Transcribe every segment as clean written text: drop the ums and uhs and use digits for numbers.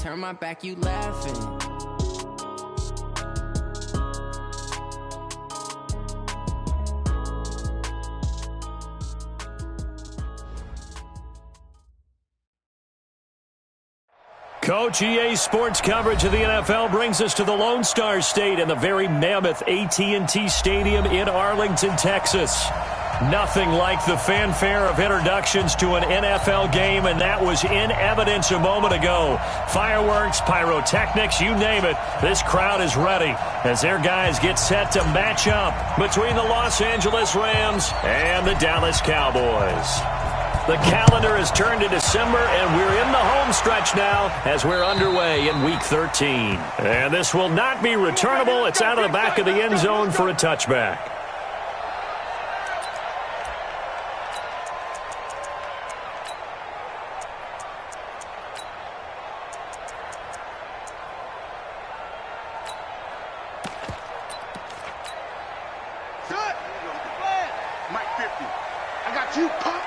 turn my back, you laughing. Coach, EA Sports coverage of the NFL brings us to the Lone Star State and the very mammoth AT&T Stadium in Arlington, Texas. Nothing like the fanfare of introductions to an NFL game, and that was in evidence a moment ago. Fireworks, pyrotechnics, you name it. This crowd is ready as their guys get set to match up between the Los Angeles Rams and the Dallas Cowboys. The calendar has turned to December, and we're in the home stretch now as we're underway in Week 13. And this will not be returnable. It's out of the back of the end zone for a touchback. Mike 50. I got you, pop.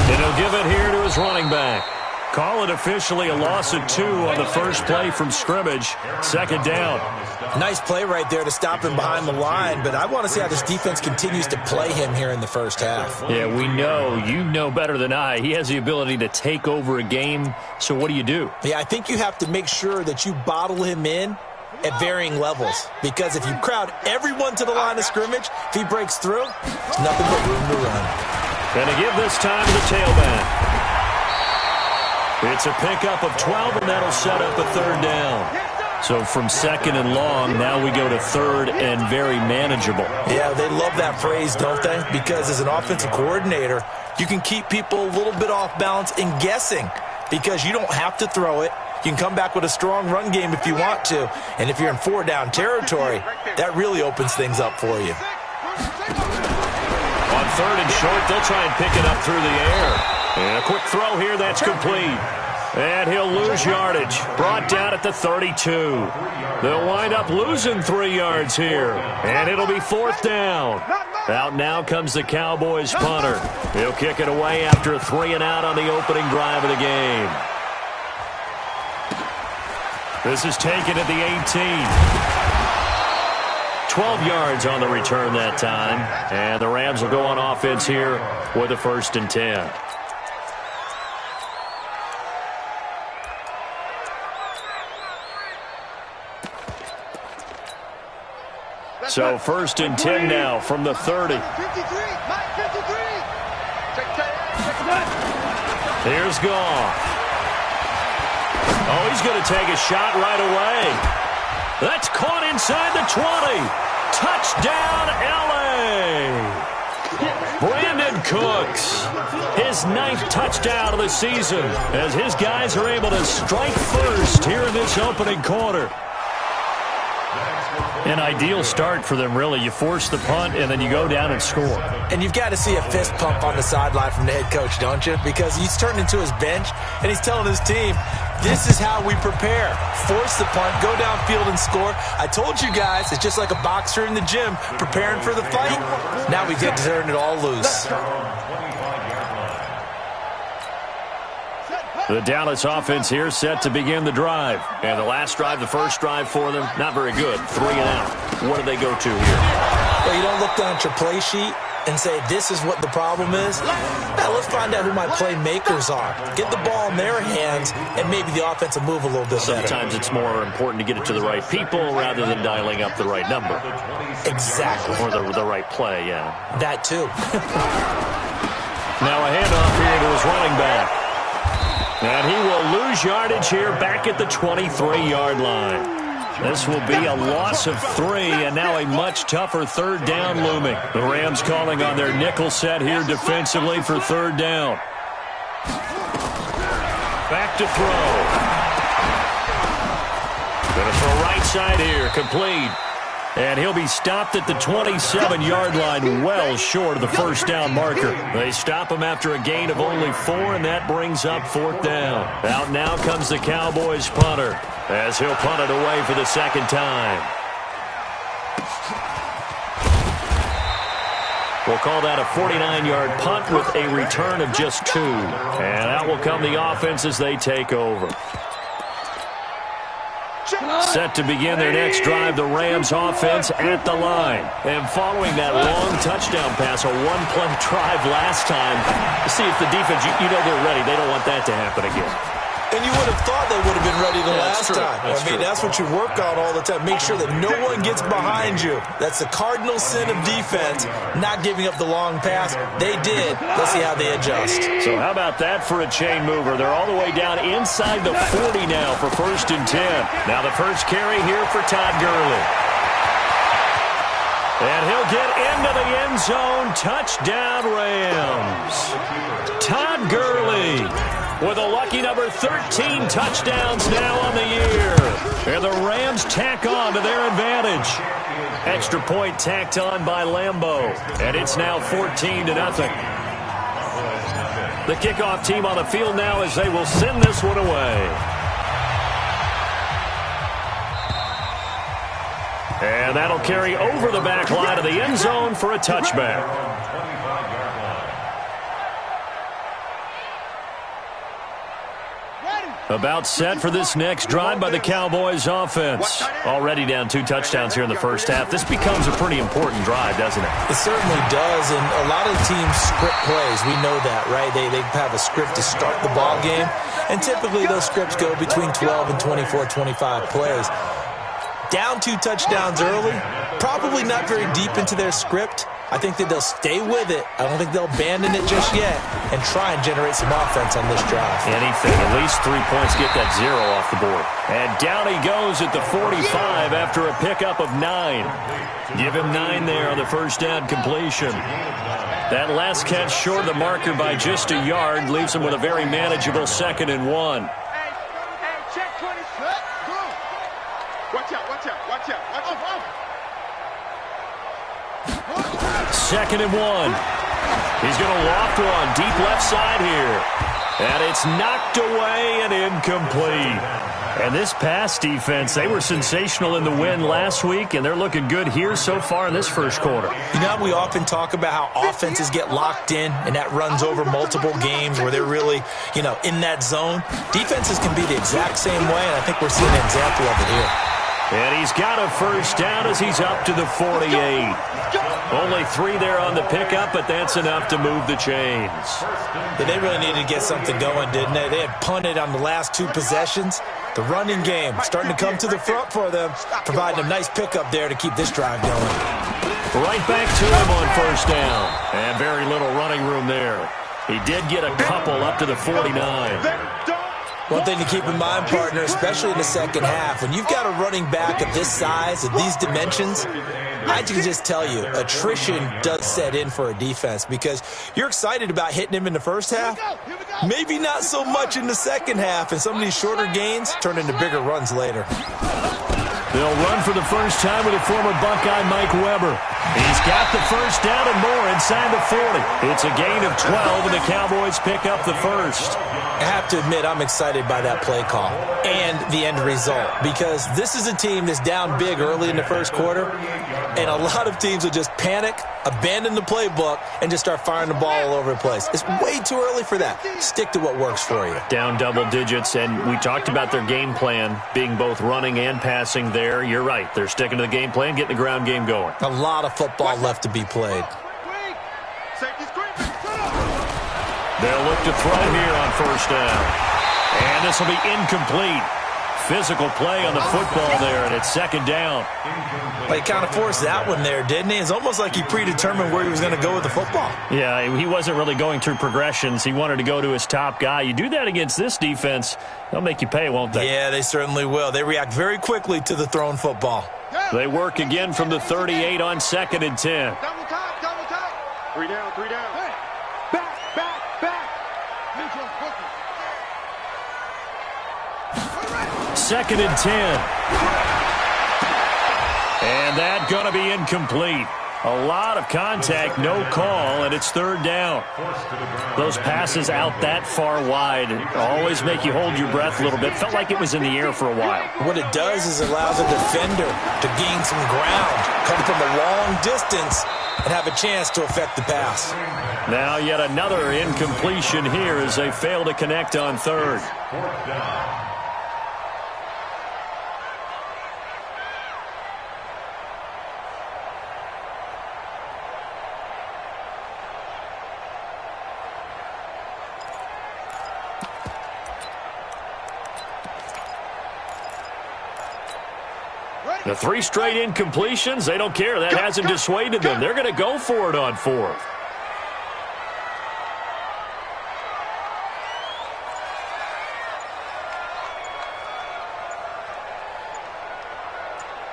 And he'll give it here to his running back. Call it officially a loss of 2 on the first play from scrimmage. Second down. Nice play right there to stop him behind the line, but I want to see how this defense continues to play him here in the first half. Yeah, we know. You know better than I. He has the ability to take over a game, so what do you do? Yeah, I think you have to make sure that you bottle him in at varying levels, because if you crowd everyone to the line of scrimmage, if he breaks through, there's nothing but room to run. And to give this time to the tailback. It's a pickup of 12, and that'll set up a third down. So from second and long, now we go to third and very manageable. Yeah, they love that phrase, don't they? Because as an offensive coordinator, you can keep people a little bit off balance and guessing, because you don't have to throw it. You can come back with a strong run game if you want to. And if you're in 4-down territory, that really opens things up for you. On third and short, they'll try and pick it up through the air. And a quick throw here, that's complete. And he'll lose yardage. Brought down at the 32. They'll wind up losing 3 yards here. And it'll be fourth down. Out now comes the Cowboys punter. He'll kick it away after a 3-and-out on the opening drive of the game. This is taken at the 18. 12 yards on the return that time. And the Rams will go on offense here with a 1st and 10. So 1st and 10 now from the 30. Here's Goff. Oh, he's going to take a shot right away. That's caught inside the 20. Touchdown, L.A. Brandon Cooks, his 9th touchdown of the season, as his guys are able to strike first here in this opening quarter. An ideal start for them, really. You force the punt, and then you go down and score. And you've got to see a fist pump on the sideline from the head coach, don't you? Because he's turned into his bench, and he's telling his team, this is how we prepare. Force the punt, go downfield and score. I told you guys, it's just like a boxer in the gym preparing for the fight. Now we get to turn it all loose. The Dallas offense here set to begin the drive. And the last drive, the first drive for them, not very good. 3-and-out. What do they go to here? Well, you don't look down at your play sheet and say, this is what the problem is. Now, let's find out who my playmakers are. Get the ball in their hands, and maybe the offense will move a little bit better. Sometimes it's more important to get it to the right people rather than dialing up the right number. Exactly. Or the right play, yeah. That, too. Now a handoff here to his running back. And he will lose yardage here back at the 23-yard line. This will be a loss of 3, and now a much tougher 3rd down looming. The Rams calling on their nickel set here defensively for 3rd down. Back to throw. Going to throw right side here, complete. And he'll be stopped at the 27-yard line, well short of the 1st down marker. They stop him after a gain of only 4, and that brings up 4th down. Out now comes the Cowboys punter, as he'll punt it away for the 2nd time. We'll call that a 49-yard punt with a return of just 2. And out will come the offense as they take over. Set to begin their next drive, the Rams offense at the line. And following that long touchdown pass, a one-play drive last time, to see if the defense, you know they're ready. They don't want that to happen again. And you would have thought they would have been ready the last time. That's what you work on all the time. Make sure that no one gets behind you. That's the cardinal sin of defense, not giving up the long pass. They did. Let's see how they adjust. So how about that for a chain mover? They're all the way down inside the 40 now for 1st and 10. Now the first carry here for Todd Gurley. And he'll get into the end zone. Touchdown, Rams. Todd Gurley with a lucky number 13 touchdowns now on the year. And the Rams tack on to their advantage. Extra point tacked on by Lambeau. And it's now 14-0. The kickoff team on the field now as they will send this one away. And that'll carry over the back line of the end zone for a touchback. About set for this next drive by the Cowboys offense. Already down 2 touchdowns here in the first half. This becomes a pretty important drive, doesn't it? It certainly does, and a lot of teams script plays. We know that, right? They have a script to start the ball game, and typically those scripts go between 12 and 24, 25 plays. Down 2 touchdowns early, probably not very deep into their script. I think that they'll stay with it. I don't think they'll abandon it just yet and try and generate some offense on this drive. Anything. At least 3 points, get that 0 off the board. And down he goes at the 45 after a pickup of 9. Give him 9 there on the first down completion. That last catch short of the marker by just a yard leaves him with a very manageable 2nd and 1. Hey, check 20. Watch out, watch out, watch out, watch out. 2nd and 1. He's going to loft one deep left side here. And it's knocked away and incomplete. And this pass defense, they were sensational in the win last week, and they're looking good here so far in this first quarter. You know, we often talk about how offenses get locked in, and that runs over multiple games where they're really, in that zone. Defenses can be the exact same way, and I think we're seeing an example of it here. And he's got a first down as he's up to the 48. Only 3 there on the pickup, but that's enough to move the chains. Yeah, they really needed to get something going, didn't they? They had punted on the last 2 possessions. The running game starting to come to the front for them, providing a nice pickup there to keep this drive going. Right back to him on first down. And very little running room there. He did get a couple up to the 49. One thing to keep in mind, partner, especially in the second half, when you've got a running back of this size, of these dimensions, I can just tell you, attrition does set in for a defense because you're excited about hitting him in the first half. Maybe not so much in the second half, and some of these shorter gains turn into bigger runs later. They'll run for the first time with a former Buckeye, Mike Weber. He's got the first down and more inside the 40. It's a gain of 12, and the Cowboys pick up the first. I have to admit, I'm excited by that play call and the end result because this is a team that's down big early in the first quarter, and a lot of teams will just panic, abandon the playbook, and just start firing the ball all over the place. It's way too early for that. Stick to what works for you. Down double digits, and we talked about their game plan being both running and passing there. You're right. They're sticking to the game plan, getting the ground game going. A lot of football left to be played. They'll look to throw here on first down. And this will be incomplete. Physical play on the football there, and it's 2nd down. But he kind of forced that one there, didn't he? It's almost like he predetermined where he was going to go with the football. Yeah, he wasn't really going through progressions. He wanted to go to his top guy. You do that against this defense, they'll make you pay, won't they? Yeah, they certainly will. They react very quickly to the thrown football. They work again from the 38 on 2nd and 10. Double time, double time. 3 down, 3 down. Hey. Back. Neutral, focus. 2nd and 10. And that going to be incomplete. A lot of contact, no call, and it's third down. Those passes out that far wide always make you hold your breath a little bit. Felt like it was in the air for a while. What it does is allow the defender to gain some ground, come from a long distance, and have a chance to affect the pass. Now yet another incompletion here as they fail to connect on third. The 3 straight incompletions, they don't care. That hasn't dissuaded them. They're going to go for it on fourth.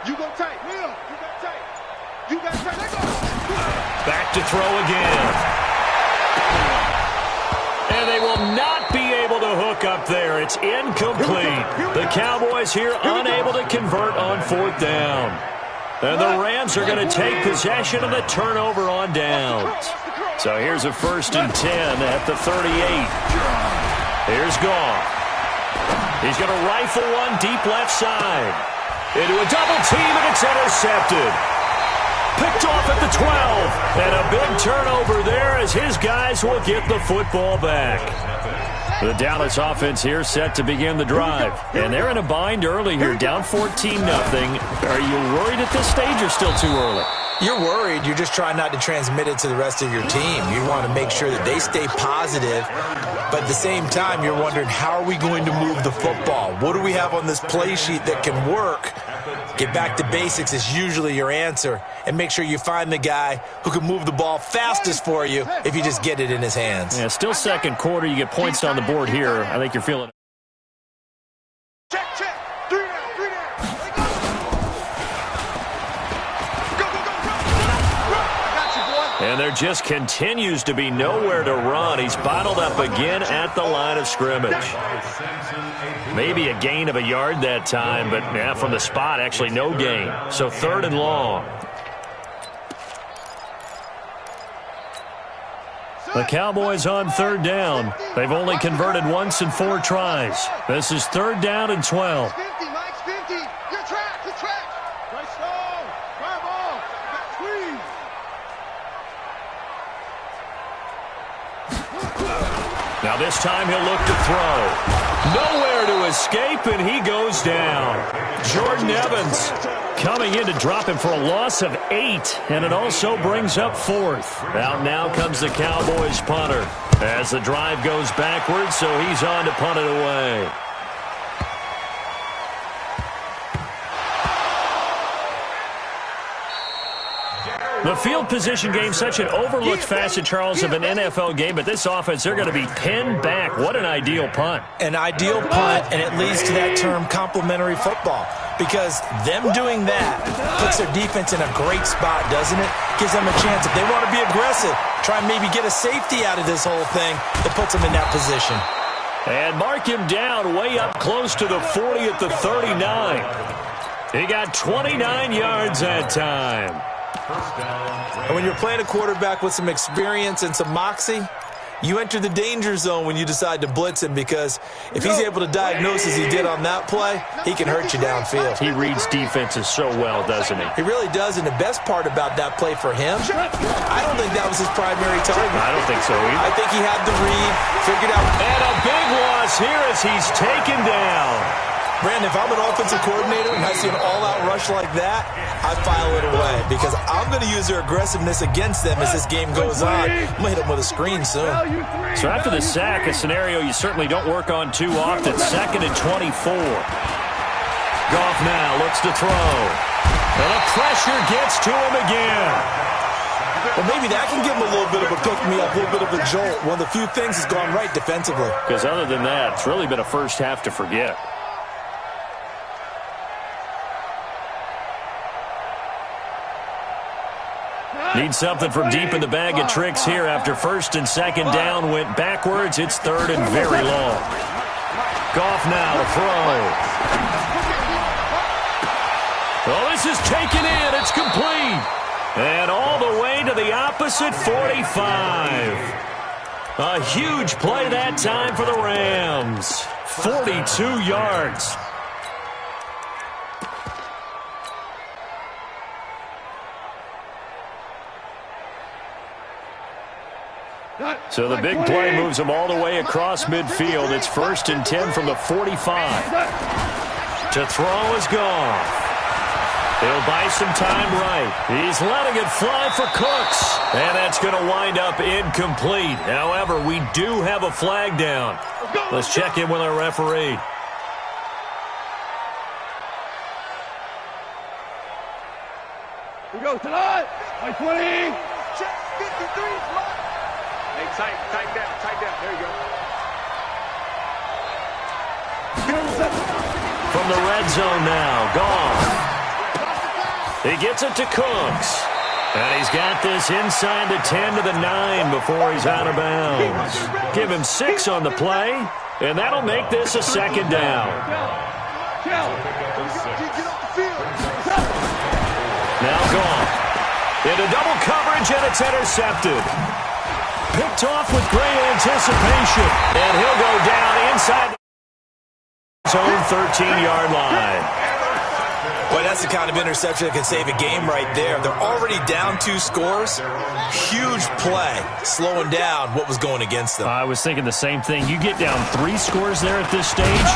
You go tight, Will. You got tight. You got tight. Let go. Back to throw again. And they will not be able to hook up there. It's incomplete. The Cowboys here unable to convert on fourth down. And the Rams are going to take possession of the turnover on downs. So here's a 1st and 10 at the 38. Here's Goff. He's going to rifle one deep left side. Into a double team, and it's intercepted. Picked off at the 12. And a big turnover there as his guys will get the football back. The Dallas offense here set to begin the drive. And they're in a bind early here, down 14-0. Are you worried at this stage or still too early? You're worried. You're just trying not to transmit it to the rest of your team. You want to make sure that they stay positive. But at the same time, you're wondering, how are we going to move the football? What do we have on this play sheet that can work? Get back to basics is usually your answer. And make sure you find the guy who can move the ball fastest for you if you just get it in his hands. Yeah, still second quarter. You get points on the board here. I think you're feeling it. Check, check. 3 down, 3 down. Go, go, go, run. I got you, boy. And there just continues to be nowhere to run. He's bottled up again at the line of scrimmage. Maybe a gain of a yard that time, but yeah, from the spot, actually no gain. So 3rd and long. The Cowboys on 3rd down. They've only converted once in 4 tries. This is 3rd down and 12. 50, Mike's 50. Your track, your track. Right stone. Fire ball. Squeeze. Now this time he'll look to throw. Nowhere to escape, and he goes down. Jordan Evans coming in to drop him for a loss of 8, and it also brings up 4th. Out now comes the Cowboys punter as the drive goes backwards, so he's on to punt it away. The field position game, such an overlooked facet, Charles, of an NFL game, but this offense, they're going to be pinned back. What an ideal punt. An ideal punt, and it leads to that term complementary football, because them doing that puts their defense in a great spot, doesn't it? Gives them a chance. If they want to be aggressive, try and maybe get a safety out of this whole thing, it puts them in that position. And mark him down way up close to the 40 at the 39. He got 29 yards that time. And when you're playing a quarterback with some experience and some moxie, you enter the danger zone when you decide to blitz him, because if he's able to diagnose as he did on that play, he can hurt you downfield. He reads defenses so well, doesn't he? He really does, and the best part about that play for him, I don't think that was his primary target. I don't think so either. I think he had the read, figured out. And a big loss here as he's taken down. Brandon, if I'm an offensive coordinator and I see an all-out rush like that, I file it away, because I'm going to use their aggressiveness against them as this game goes on. I'm going to hit them with a screen soon. So after the sack, a scenario you certainly don't work on too often. 2nd and 24. Goff now looks to throw. And the pressure gets to him again. Well, maybe that can give him a little bit of a pick-me-up, a little bit of a jolt. One of the few things has gone right defensively. Because other than that, it's really been a first half to forget. Need something from deep in the bag of tricks here after 1st and 2nd down went backwards. It's 3rd and very long. Goff now to throw. Oh, this is taken in. It's complete. And all the way to the opposite 45. A huge play that time for the Rams. 42 yards. So the big play moves them all the way across midfield. It's 1st and 10 from the 45. To throw is Goff. He'll buy some time right. He's letting it fly for Cooks. And that's going to wind up incomplete. However, we do have a flag down. Let's check in with our referee. We go tonight. 20. Check 53. Hey, tight down. There you go. From the red zone now, Goff. He gets it to Cooks. And he's got this inside the 10 to the 9 before he's out of bounds. Give him 6 on the play, and that'll make this a 2nd down. Now Goff. Into double coverage, and it's intercepted. Picked off with great anticipation. And he'll go down inside his own 13-yard line. Boy, that's the kind of interception that can save a game right there. They're already down 2 scores. Huge play, slowing down what was going against them. I was thinking the same thing. You get down 3 scores there at this stage,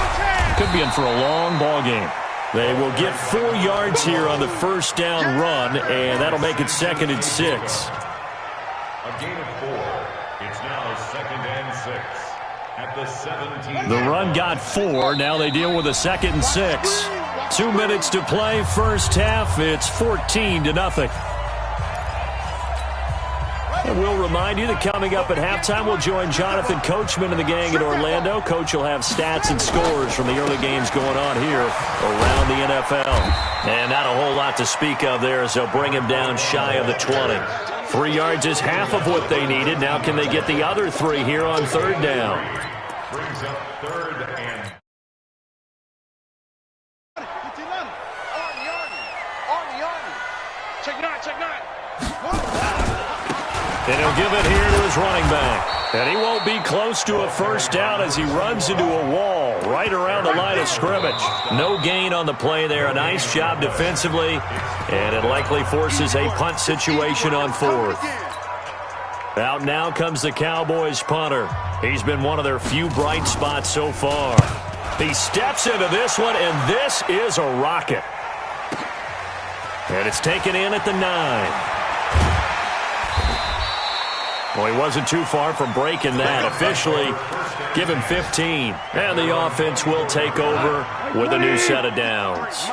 could be in for a long ball game. They will get 4 yards here on the 1st down run, and that'll make it 2nd and 6. A gain of 4. It's now 2nd and 6 at the 17. The run got 4. Now they deal with a 2nd and 6. 2 minutes to play, first half. It's 14-0. And we'll remind you that coming up at halftime, we'll join Jonathan Coachman and the gang in Orlando. Coach will have stats and scores from the early games going on here around the NFL. And not a whole lot to speak of there as they'll bring him down shy of the 20. 3 yards is half of what they needed. Now can they get the other 3 here on 3rd down? Brings up 3rd and... And he'll give it here to his running back. And he won't be close to a 1st down as he runs into a wall right around the line of scrimmage. No gain on the play there. A nice job defensively. And it likely forces a punt situation on 4th. Out now comes the Cowboys punter. He's been one of their few bright spots so far. He steps into this one, and this is a rocket. And it's taken in at the 9. Well, he wasn't too far from breaking that. Officially, give him 15. And the offense will take over with a new set of downs.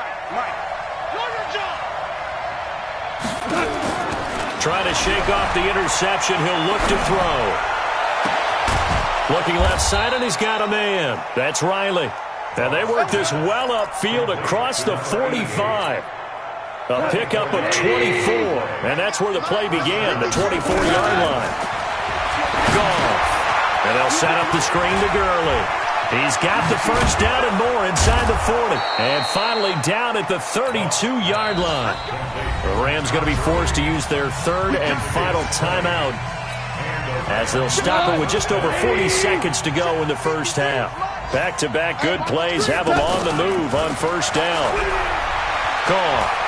Trying to shake off the interception. He'll look to throw. Looking left side, and he's got a man. That's Riley. And they work this well upfield across the 45. A pickup of 24. And that's where the play began, the 24-yard line. Goff. And they'll set up the screen to Gurley. He's got the 1st down and more inside the 40. And finally down at the 32-yard line. The Rams going to be forced to use their 3rd and final timeout as they'll stop it with just over 40 seconds to go in the 1st half. Back-to-back good plays have them on the move on 1st down. Goff.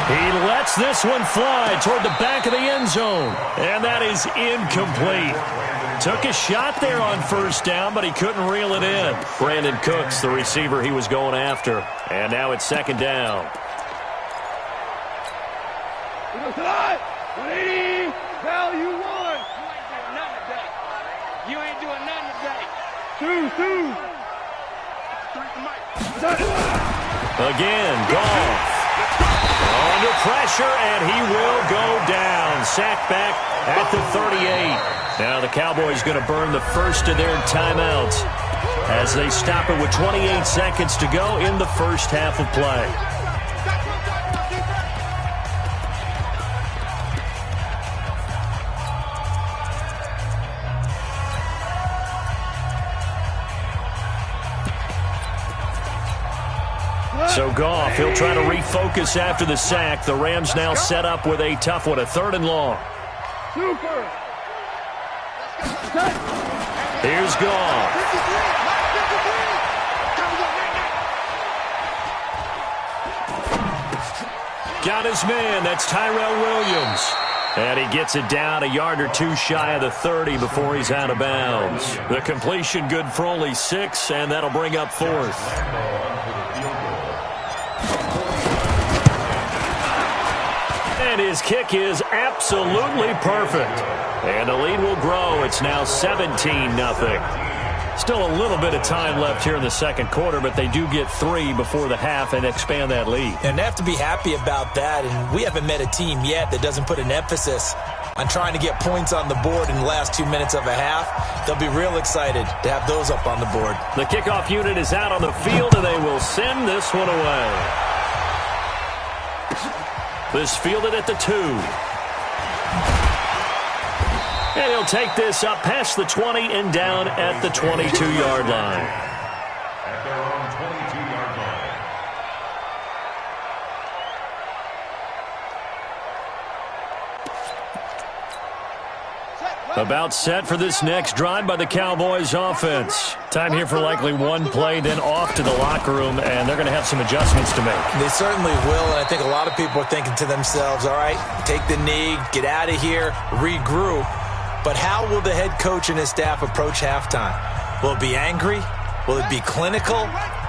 He lets this one fly toward the back of the end zone. And that is incomplete. Took a shot there on 1st down, but he couldn't reel it in. Brandon Cooks, the receiver he was going after. And now it's 2nd down. 180. Value 1. You ain't doing nothing today. 2. Again, Goff. Under pressure, and he will go down. Sacked back at the 38. Now the Cowboys going to burn the 1st of their timeouts as they stop it with 28 seconds to go in the 1st half of play. So Goff, he'll try to refocus after the sack. The Rams now set up with a tough one, a 3rd and long. Here's Goff. Got his man. That's Tyrell Williams. And he gets it down a yard or two shy of the 30 before he's out of bounds. The completion good for only 6, and that'll bring up 4th. And his kick is absolutely perfect. And the lead will grow. It's now 17-0. Still a little bit of time left here in the second quarter, but they do get 3 before the half and expand that lead. And they have to be happy about that, and we haven't met a team yet that doesn't put an emphasis on trying to get points on the board in the last 2 minutes of a half. They'll be real excited to have those up on the board. The kickoff unit is out on the field, and they will send this one away. This fielded at the 2. And he'll take this up past the 20 and down at the 22-yard line. At their own 22-yard line. About set for this next drive by the Cowboys offense. Time here for likely one play, then off to the locker room, and they're going to have some adjustments to make. They certainly will, and I think a lot of people are thinking to themselves, all right, take the knee, get out of here, regroup. But how will the head coach and his staff approach halftime? Will it be angry? Will it be clinical?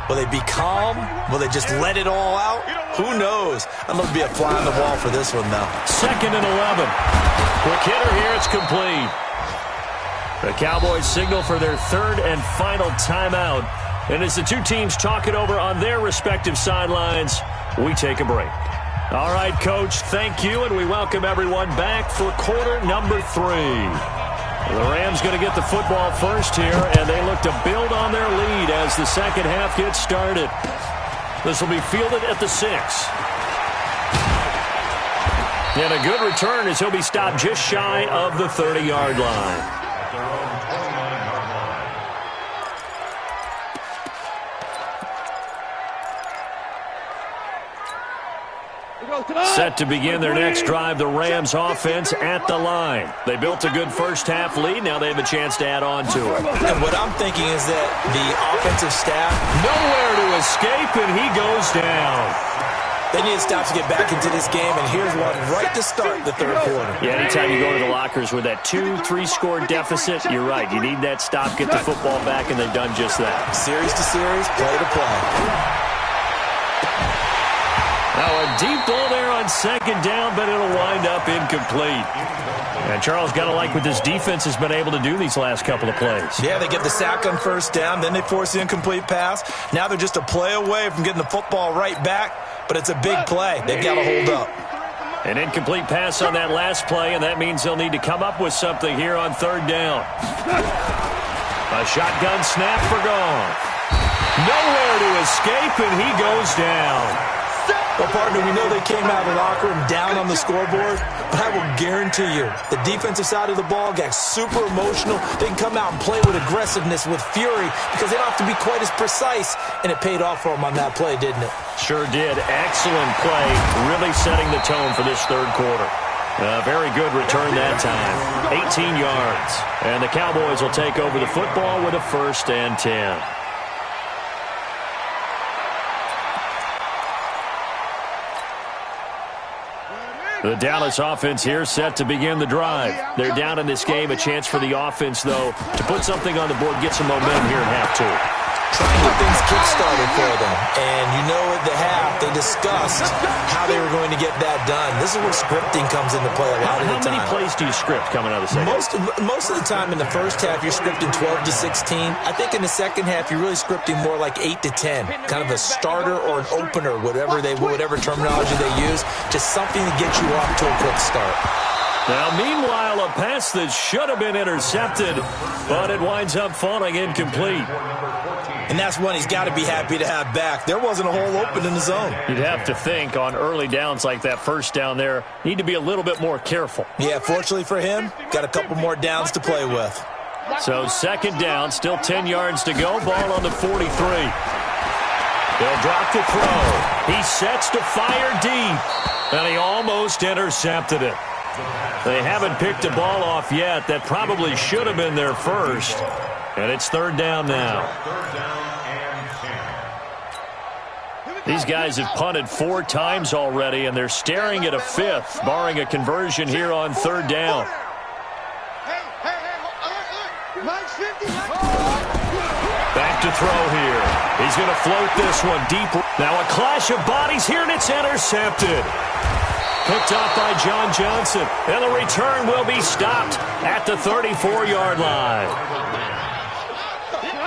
Will they be calm? Will they just let it all out? Who knows? I'd love to be a fly on the wall for this one, though. 2nd and 11. Quick hitter here. It's complete. The Cowboys signal for their 3rd and final timeout. And as the two teams talk it over on their respective sidelines, we take a break. All right, Coach, thank you, and we welcome everyone back for quarter number 3. The Rams going to get the football first here, and they look to build on their lead as the second half gets started. This will be fielded at the 6. And a good return as he'll be stopped just shy of the 30-yard line. At their own 29-yard line. Set to begin their next drive, the Rams offense at the line. They built a good first half lead. Now they have a chance to add on to it. And what I'm thinking is that the offensive staff, nowhere to escape, and he goes down. they need to stop to get back into this game, and here's one right to start the 3rd quarter. Yeah, anytime you go to the lockers with that 2-3-score deficit, you're right. You need that stop, get the football back, and they've done just that. Series to series, play to play. Now a deep ball there on 2nd down, but it'll wind up incomplete. And Charles, got to like what this defense has been able to do these last couple of plays. Yeah, they get the sack on 1st down, then they force the incomplete pass. Now they're just a play away from getting the football right back, but it's a big play. They've got to hold up. An incomplete pass on that last play, and that means they'll need to come up with something here on 3rd down. A shotgun snap for Goff. Nowhere to escape, and he goes down. Well, partner, we know they came out of the locker room down on the scoreboard, but I will guarantee you the defensive side of the ball got super emotional. They can come out and play with aggressiveness, with fury, because they don't have to be quite as precise, and it paid off for them on that play, didn't it? Sure did. Excellent play, really setting the tone for this 3rd quarter. Very good return that time. 18 yards. And the Cowboys will take over the football with a 1st and 10. The Dallas offense here set to begin the drive. They're down in this game. A chance for the offense, though, to put something on the board, get some momentum here in half 2. Trying to get things kick-started for them. And you know at the half, they discussed how they were going to get that done. This is where scripting comes into play a lot of the time. How many plays do you script coming out of the second? Most of the time in the first half, you're scripting 12 to 16. I think in the second half, you're really scripting more like 8 to 10. Kind of a starter or an opener, whatever terminology they use. Just something to get you off to a quick start. Now, meanwhile, a pass that should have been intercepted, but it winds up falling incomplete. And that's one he's got to be happy to have back. There wasn't a hole open in the zone. You'd have to think on early downs like that 1st down there, need to be a little bit more careful. Yeah, fortunately for him, got a couple more downs to play with. So 2nd down, still 10 yards to go, ball on the 43. They'll drop to throw. He sets to fire deep, and he almost intercepted it. They haven't picked a ball off yet. That probably should have been their first. And it's third down now. These guys have punted 4 times already, and they're staring at a 5th, barring a conversion here on third down. Back to throw here. He's going to float this one deep. Now a clash of bodies here, and it's intercepted. Picked off by John Johnson, and the return will be stopped at the 34-yard line.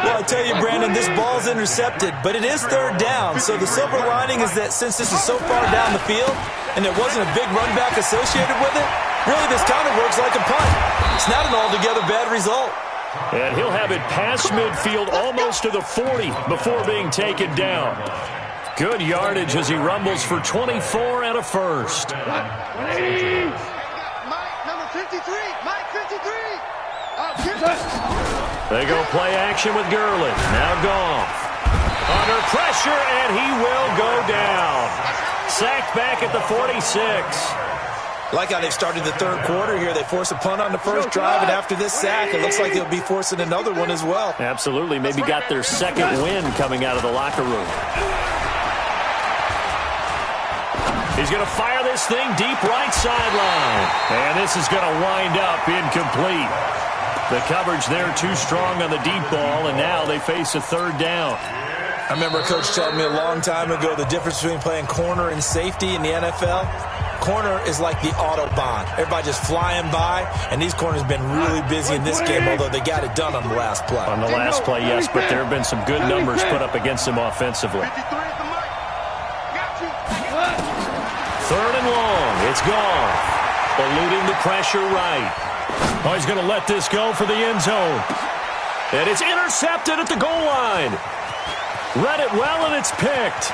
Well, I tell you, Brandon, this ball's intercepted, but it is third down. So the silver lining is that since this is so far down the field and there wasn't a big run back associated with it, really this kind of works like a punt. It's not an altogether bad result. And he'll have it past midfield almost to the 40 before being taken down. Good yardage as he rumbles for 24 and a first. Mike, number 53. Mike, 53. They go play action with Gurley. Now Goff. Under pressure, and he will go down. Sacked back at the 46. Like how they've started the third quarter here. They force a punt on the first drive, and after this sack, it looks like they'll be forcing another one as well. Absolutely. Maybe got their second win coming out of the locker room. He's going to fire this thing deep right sideline. And this is going to wind up incomplete. The coverage there too strong on the deep ball, and now they face a third down. I remember a coach telling me a long time ago the difference between playing corner and safety in the NFL. Corner is like the Autobahn. Everybody just flying by, and these corners have been really busy in this game, although they got it done on the last play. On the last play, yes, but there have been some good numbers put up against them offensively. Third and long. It's Goff. Eluding the pressure right. Oh, he's going to let this go for the end zone. And it's intercepted at the goal line. Read it well, and it's picked.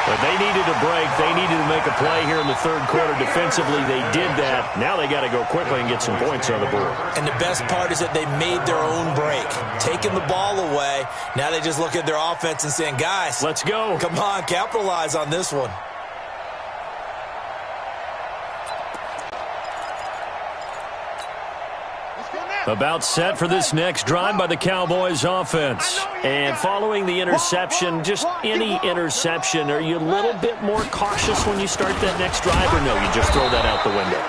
But they needed a break. They needed to make a play here in the third quarter. Defensively, they did that. Now they got to go quickly and get some points on the board. And the best part is that they made their own break. Taking the ball away. Now they just look at their offense and saying, guys, let's go. Come on, capitalize on this one. About set for this next drive by the Cowboys offense. And following the interception, just any interception, are you a little bit more cautious when you start that next drive, or no, you just throw that out the window?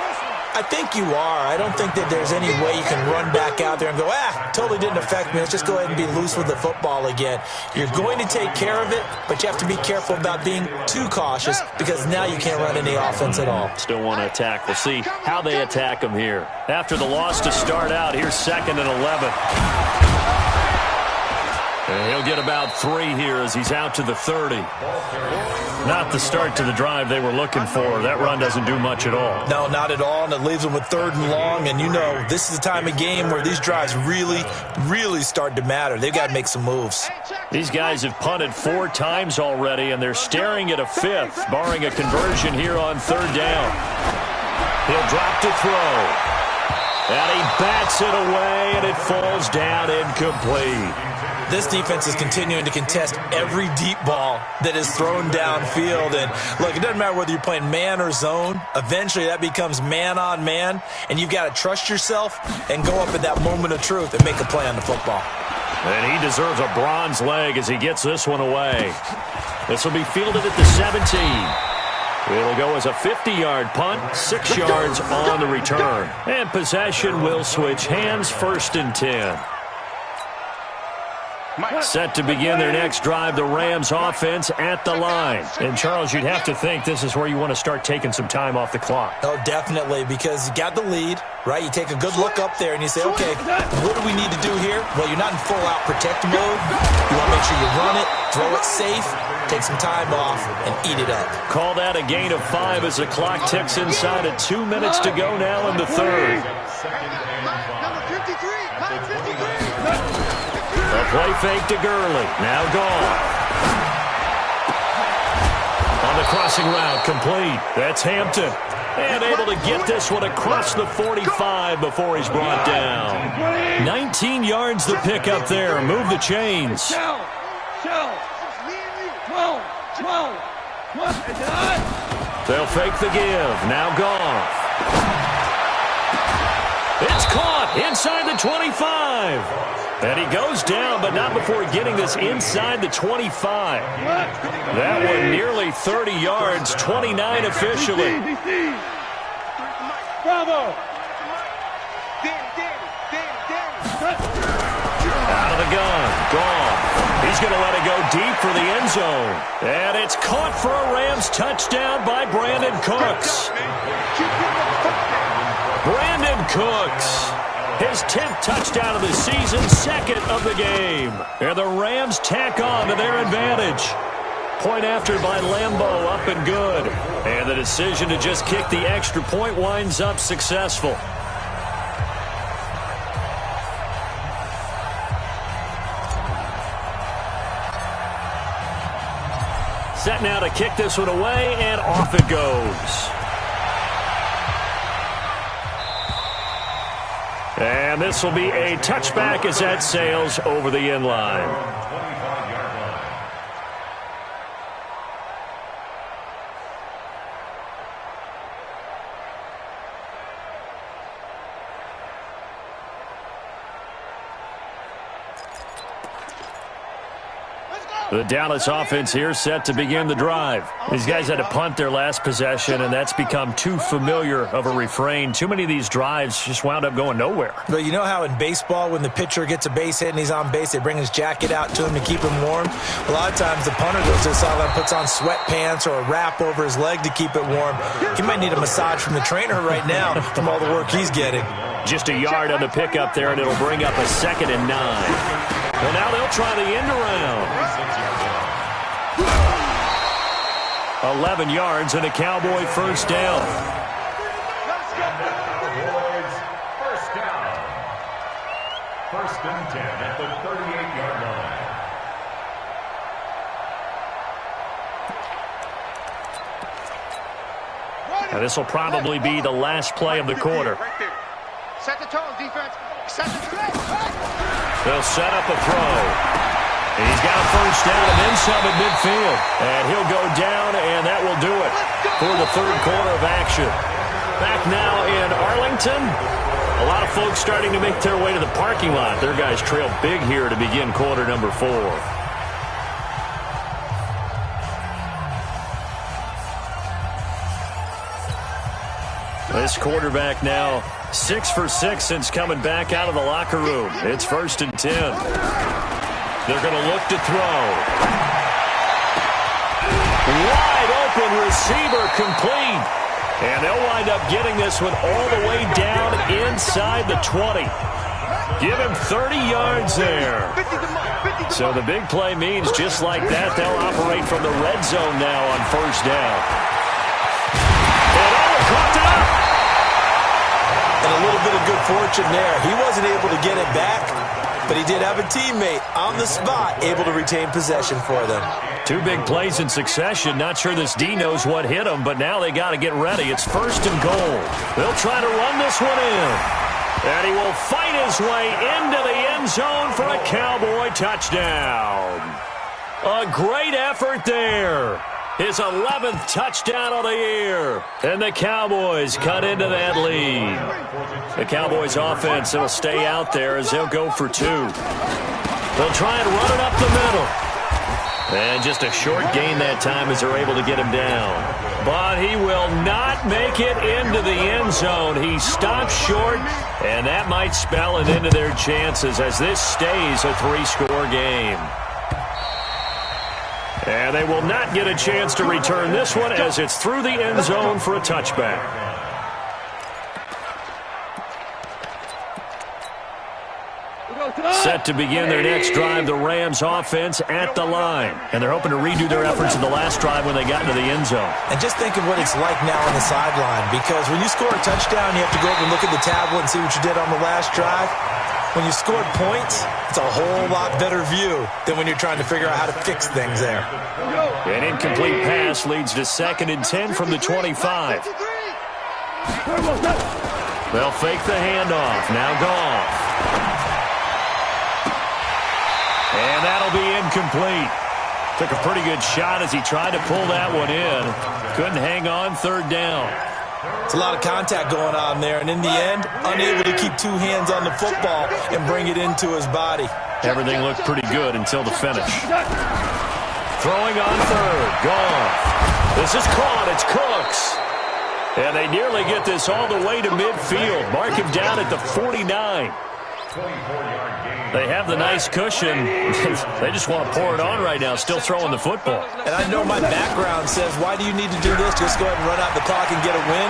I think you are. I don't think that there's any way you can run back out there and go, totally didn't affect me. Let's just go ahead and be loose with the football again. You're going to take care of it, but you have to be careful about being too cautious because now you can't run any offense at all. Still want to attack. We'll see how they attack them here. After the loss to start out, here's 2nd and 11. And he'll get about 3 here as he's out to the 30. Not the start to the drive they were looking for. That run doesn't do much at all. No, not at all, and it leaves them with 3rd and long. And you know, this is the time of game where these drives really, really start to matter. They've got to make some moves. These guys have punted 4 times already, and they're staring at a 5th, barring a conversion here on third down. He'll drop to throw. And he bats it away, and it falls down incomplete. This defense is continuing to contest every deep ball that is thrown downfield. And look, it doesn't matter whether you're playing man or zone. Eventually, that becomes man on man. And you've got to trust yourself and go up at that moment of truth and make a play on the football. And he deserves a bronze leg as he gets this one away. This will be fielded at the 17. It'll go as a 50-yard punt, 6 yards on the return. And possession will switch hands, 1st and 10. Set to begin their next drive, the Rams offense at the line. And, Charles, you'd have to think this is where you want to start taking some time off the clock. Oh, definitely, because you got the lead, right? You take a good look up there and you say, okay, what do we need to do here? Well, you're not in full-out protect mode. You want to make sure you run it, throw it safe, take some time off, and eat it up. Call that a gain of 5 as the clock ticks inside of 2 minutes to go now in the third. Number 53. Mike, 53. A play fake to Gurley. Now Goff. On the crossing route, complete. That's Hampton. And able to get this one across the 45 before he's brought down. 19 yards to pick up there. Move the chains. 12. They'll fake the give. Now Goff. It's caught inside the 25. And he goes down, but not before getting this inside the 25. That one nearly 30 yards, 29 officially. Bravo. Out of the gun. Goff. He's going to let it go deep for the end zone. And it's caught for a Rams touchdown by Brandon Cooks. Brandon Cooks. His 10th touchdown of the season, 2nd of the game. And the Rams tack on to their advantage. Point after by Lambeau, up and good. And the decision to just kick the extra point winds up successful. Set now to kick this one away, and off it goes. And this will be a touchback as that sails over the end line. The Dallas offense here set to begin the drive. These guys had to punt their last possession, and that's become too familiar of a refrain. Too many of these drives just wound up going nowhere. But you know how in baseball, when the pitcher gets a base hit and he's on base, they bring his jacket out to him to keep him warm? A lot of times the punter goes to the sideline, puts on sweatpants or a wrap over his leg to keep it warm. He might need a massage from the trainer right now from all the work he's getting. Just a yard on the pickup there, and it'll bring up a 2nd and 9. Well, now they'll try the end around. 11 yards and a Cowboy first down. First down. 1st and 10 at the 38-yard line. Now, this will probably be the last play of the quarter. Set the tone, defense. Set the tone. They'll set up a throw. And he's got a first down and then some at midfield. And he'll go down, and that will do it for the 3rd quarter of action. Back now in Arlington. A lot of folks starting to make their way to the parking lot. Their guys trail big here to begin quarter number 4. This quarterback now 6 for 6 since coming back out of the locker room. It's 1st and 10. They're going to look to throw. Wide open receiver complete. And they'll wind up getting this one all the way down inside the 20. Give him 30 yards there. So the big play means just like that, they'll operate from the red zone now on 1st down. And caught it up. And a little bit of good fortune there. He wasn't able to get it back, but he did have a teammate on the spot able to retain possession for them. 2 big plays in succession. Not sure this D knows what hit him, but now they got to get ready. It's 1st and goal. They'll try to run this one in. And he will fight his way into the end zone for a Cowboy touchdown. A great effort there. His 11th touchdown of the year. And the Cowboys cut into that lead. The Cowboys offense will stay out there as they'll go for 2. They'll try and run it up the middle. And just a short gain that time as they're able to get him down. But he will not make it into the end zone. He stops short, and that might spell an end to their chances as this stays a 3-score game. And they will not get a chance to return this one as it's through the end zone for a touchback. Set to begin their next drive, the Rams offense at the line. And they're hoping to redo their efforts in the last drive when they got into the end zone. And just think of what it's like now on the sideline, because when you score a touchdown, you have to go over and look at the tablet and see what you did on the last drive. When you scored points, it's a whole lot better view than when you're trying to figure out how to fix things there. An incomplete pass leads to 2nd and 10 from the 25. They'll fake the handoff. Now Goff. And that'll be incomplete. Took a pretty good shot as he tried to pull that one in. Couldn't hang on, third down. It's a lot of contact going on there, and in the end, unable to keep two hands on the football and bring it into his body. Everything looked pretty good until the finish. Throwing on third. Goff. This is caught. It's Cooks. And they nearly get this all the way to midfield. Mark him down at the 49. They have the nice cushion. They just want to pour it on right now, still throwing the football. And I know my background says, why do you need to do this? Just go ahead and run out the clock and get a win.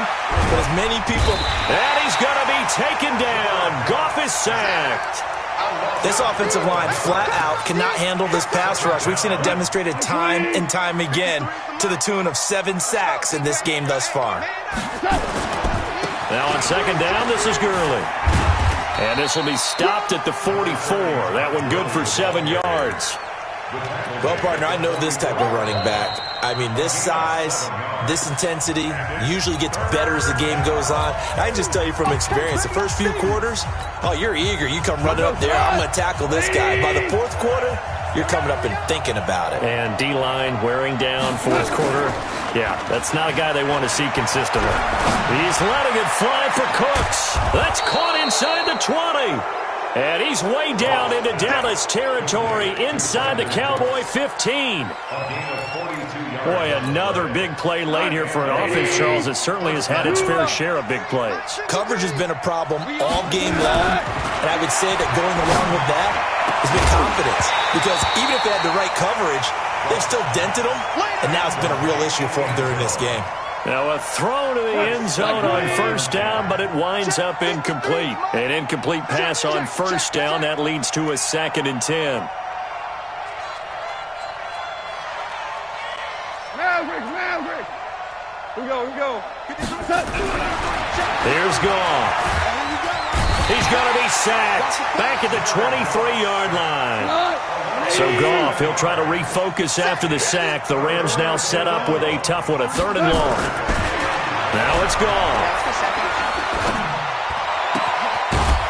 But as many people... And he's going to be taken down. Goff is sacked. This offensive line, flat out, cannot handle this pass rush. We've seen it demonstrated time and time again to the tune of 7 sacks in this game thus far. Now on second down, this is Gurley. And this will be stopped at the 44. That one good for 7 yards. Well, partner, I know this type of running back. I mean, this size, this intensity usually gets better as the game goes on. I can just tell you from experience, the first few quarters, oh, you're eager. You come running up there, I'm going to tackle this guy. By the fourth quarter, you're coming up and thinking about it. And D-line wearing down fourth quarter. Yeah, that's not a guy they want to see consistently. He's letting it fly for Cooks. That's caught inside the 20. And he's way down into Dallas territory inside the Cowboy 15. Boy, another big play late here for an offense, Charles, that certainly has had its fair share of big plays. Coverage has been a problem all game long, and I would say that going along with that has been confidence. Because even if they had the right coverage, they've still dented them, and now it's been a real issue for them during this game. Now a throw to the end zone on first down, but it winds up incomplete. An incomplete pass on first down. That leads to a 2nd and 10. Maverick. Here we go. There's Goff. He's going to be sacked back at the 23-yard line. So Goff, he'll try to refocus after the sack. The Rams now set up with a tough one, a 3rd and long. Now it's Goff.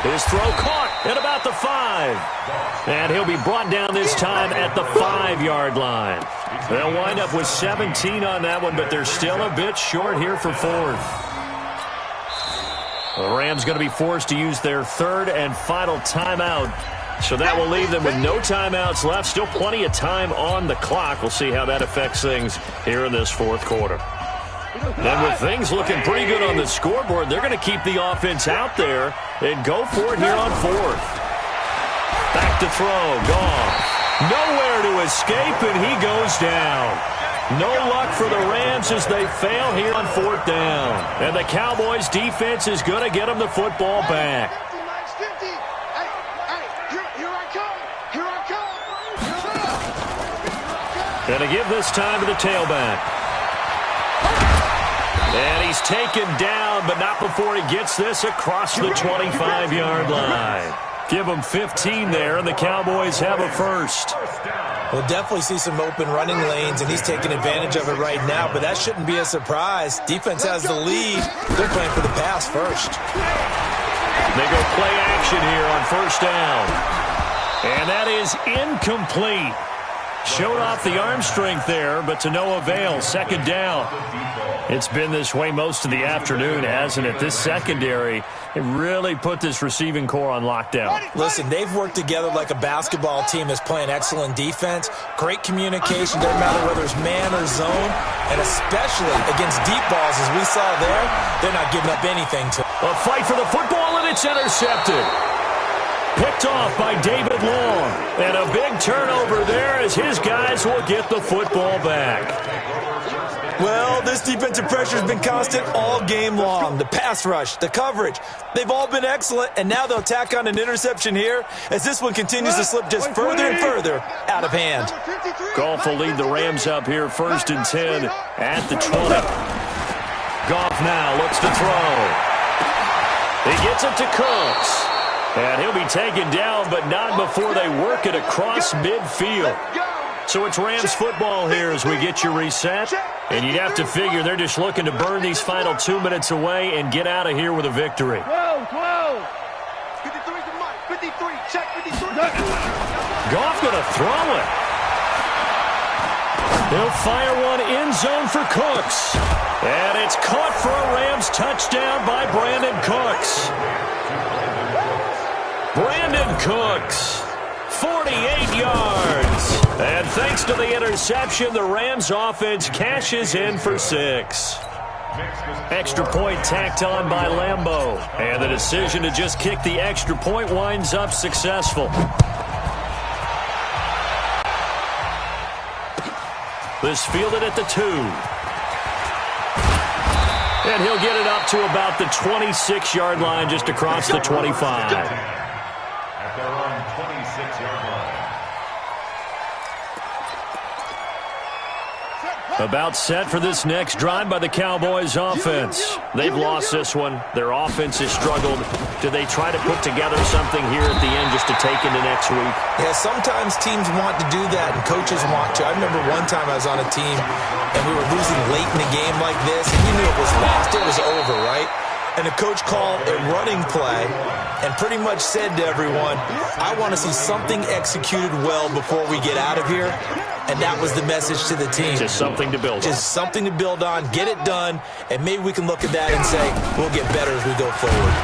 His throw caught at about the 5. And he'll be brought down this time at the 5-yard line. They'll wind up with 17 on that one, but they're still a bit short here for 4th. The Rams going to be forced to use their 3rd and final timeout. So that will leave them with no timeouts left. Still plenty of time on the clock. We'll see how that affects things here in this 4th quarter. And with things looking pretty good on the scoreboard, they're going to keep the offense out there and go for it here on 4th. Back to throw. Goff. Nowhere to escape, and he goes down. No luck for the Rams as they fail here on 4th down. And the Cowboys' defense is going to get them the football back. Going to give this time to the tailback. And he's taken down, but not before he gets this across the 25-yard line. Give him 15 there, and the Cowboys have a first. We'll definitely see some open running lanes, and he's taking advantage of it right now, but that shouldn't be a surprise. Defense has the lead. They're playing for the pass first. They go play action here on first down. And that is incomplete. Showed off the arm strength there, but to no avail. 2nd down. It's been this way most of the afternoon, hasn't it? This secondary, it really put this receiving core on lockdown. Listen, they've worked together like a basketball team that's playing excellent defense. Great communication, doesn't matter whether it's man or zone. And especially against deep balls, as we saw there, they're not giving up anything to. A fight for the football, and it's intercepted. Picked off by David Long. And a big turnover there as his guys will get the football back. Well, this defensive pressure has been constant all game long. The pass rush, the coverage, they've all been excellent, and now they'll tack on an interception here as this one continues to slip just further and further out of hand. Goff will lead the Rams up here 1st and 10 at the 20. Goff now looks to throw. He gets it to Cooks. And he'll be taken down, but not before they work it across midfield. So it's Rams football here as we get you reset. And you'd have to figure they're just looking to burn these final 2 minutes away and get out of here with a victory. 12. 53's the mark. 53. Check 53. Goff going to throw it. He'll fire one end zone for Cooks. And it's caught for a Rams touchdown by Brandon Cooks. Brandon Cooks, 48 yards. And thanks to the interception, the Rams offense cashes in for 6. Extra point tacked on by Lambeau. And the decision to just kick the extra point winds up successful. This fielded at the 2. And he'll get it up to about the 26-yard line, just across the 25. At their own 26-yard line. About set for this next drive by the Cowboys offense. They've lost this one. Their offense has struggled. Do they try to put together something here at the end just to take into next week? Yeah, sometimes teams want to do that and coaches want to. I remember one time I was on a team and we were losing late in the game like this, and you knew it was lost. It was over, right? And the coach called a running play and pretty much said to everyone, I want to see something executed well before we get out of here. And that was the message to the team. Just something to build on. Just something to build on, get it done, and maybe we can look at that and say, we'll get better as we go forward.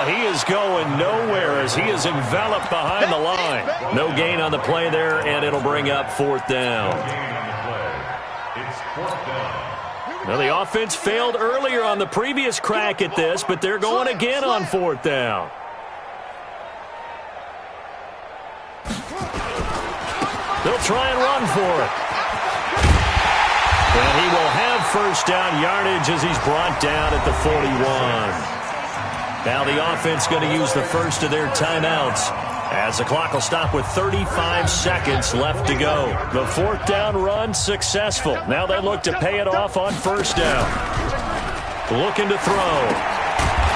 He is going nowhere as he is enveloped behind the line. No gain on the play there, and it'll bring up 4th down. It's 4th down. Now, the offense failed earlier on the previous crack at this, but they're going again on 4th down. They'll try and run for it. And he will have 1st down yardage as he's brought down at the 41. Now the offense going to use the first of their timeouts as the clock will stop with 35 seconds left to go. The 4th down run successful. Now they look to pay it off on 1st down. Looking to throw.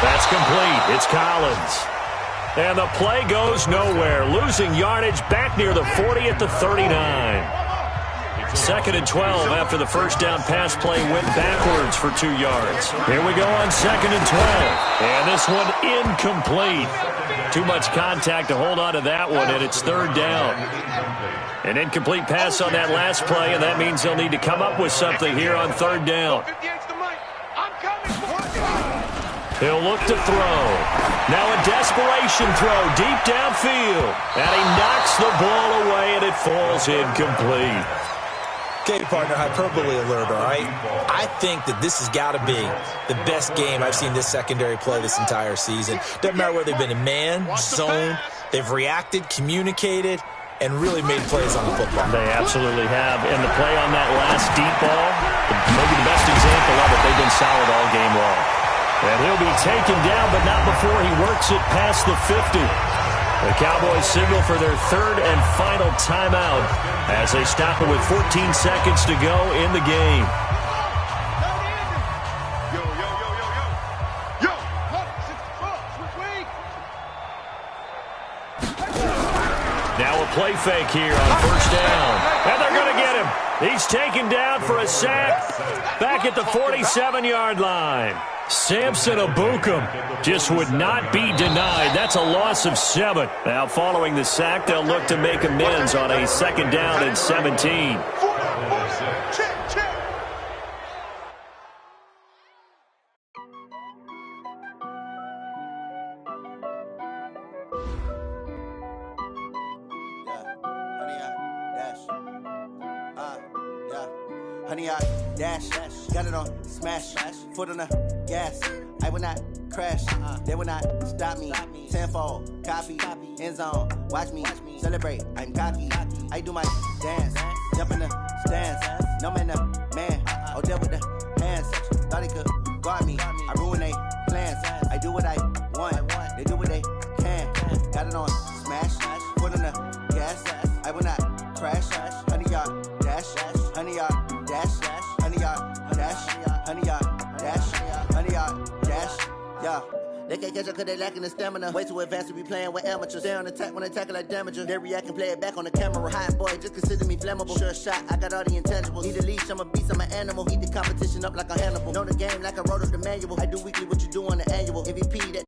That's complete. It's Collins. And the play goes nowhere. Losing yardage back near the 40 at the 39. 2nd and 12 after the 1st down pass play went backwards for 2 yards. Here we go on 2nd and 12. And this one incomplete. Too much contact to hold on to that one, and it's 3rd down. An incomplete pass on that last play, and that means they'll need to come up with something here on 3rd down. He'll look to throw. Now a desperation throw deep downfield. And he knocks the ball away, and it falls incomplete. Okay, partner, hyperbole alert, all right? I think that this has got to be the best game I've seen this secondary play this entire season. Doesn't matter whether they've been in man, zone, they've reacted, communicated, and really made plays on the football. They absolutely have. And the play on that last deep ball, maybe the best example of it, they've been solid all game long. And he'll be taken down, but not before he works it past the 50. The Cowboys signal for their 3rd and final timeout as they stop it with 14 seconds to go in the game. Now a play fake here on 1st down. And they're going to get him. He's taken down for a sack back at the 47-yard line. Samson Abukum just would not be denied. That's a loss of 7. Now, following the sack, they'll look to make amends on a 2nd down and 17. Honey, I dash, got it on smash, foot on the gas. I will not crash, they will not stop me. Tenfold, copy, end zone, watch me celebrate. I'm cocky, I do my dance, jump in the stands. No man, the man, oh, deal with the hands. Thought he could guard me, I ruin they plans. I do what I want, they do what they can. Got it on smash, foot on the gas. I will not crash, honey, y'all dash, honey, y'all dash, honey, y'all dash, honey, y'all dash, honey, y'all dash, yeah. They can't catch up cause they lacking the stamina. Way too advanced to be playing with amateurs. Stay on attack when attacking like damager. They react and play it back on the camera. Hot boy, just consider me flammable. Sure shot, I got all the intangibles. Need a leash, I'm a beast, I'm an animal. Heat the competition up like a Hannibal. Know the game like I wrote up the manual. I do weekly what you do on the annual. MVP that